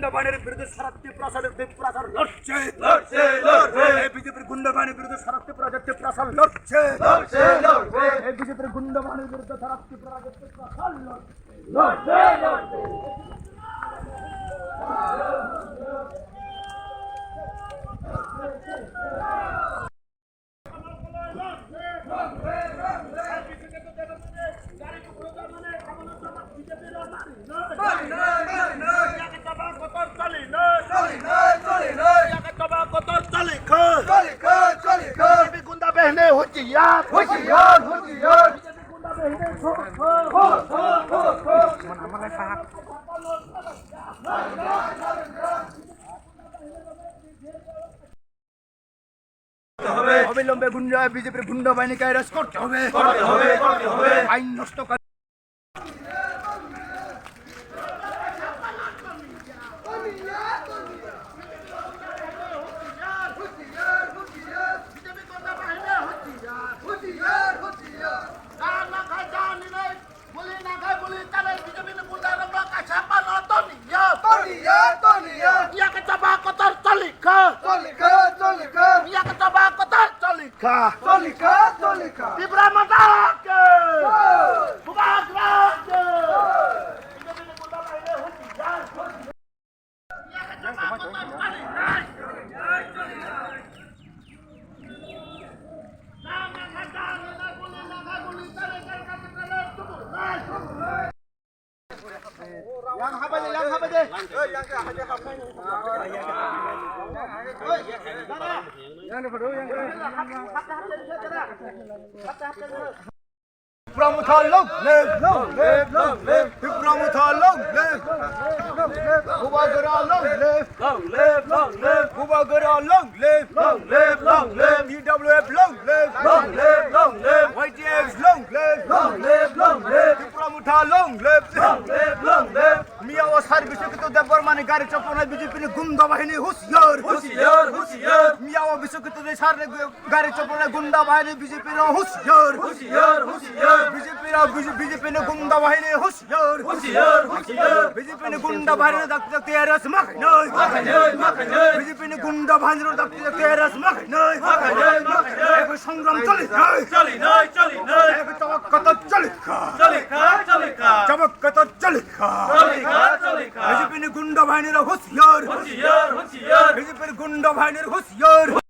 গুন্ডা বাহিনীর বিরুদ্ধে সারাত্রি প্রচার লড়ছে বিজেপির গুন্ডা বাহিনীর বিরুদ্ধে সারাত্রি প্রচার লড়ছে বিজেপির গুন্ডা বাহিনীর বিরুদ্ধে সারাত্রি প্রচার লড়ছে गुंडा बहने होशियार होशियार होशियार गुंडा बहने অবিলম্বে গুন্ডা বিজেপির গুন্ডা বাহিনীকে অ্যারেস্ট করতে হবে আইন নষ্ট Promoter long live, long live, long live. Promoter long live, long live. Ubagara long live, long live, long live. Ubagara long live, long live, long live. UWF long live, long live, long live. YTX long live, long live, long live. Promoter long live, long live, long live. मियाँ वो सारी विषय के तो दबार माने गाड़ी चौपना BJP ने गुंडा बाहिनी होशियार होशियार होशियार मियाँ वो विषय के तो सारे गाड़ी चौपना गुंडा बाहिनी बीजेपी ने होशियार होशियार होशियार बीजेपी ने गुंडा बाहिनी होशियार होशियार होशियार बीजेपी ने गुंडा बाहिनी दक्ति तेरस मखनई बीजेपी ने गुंडा बाहिनी दक्ति तेरस मखनई एक संग्राम चली नहीं एक चमकता चली चमकता चली बीजेपी ने गुंडा बाहिनी होशियार होशियार होशियार बीजेपी ने गुंडा बाहिनी होशियार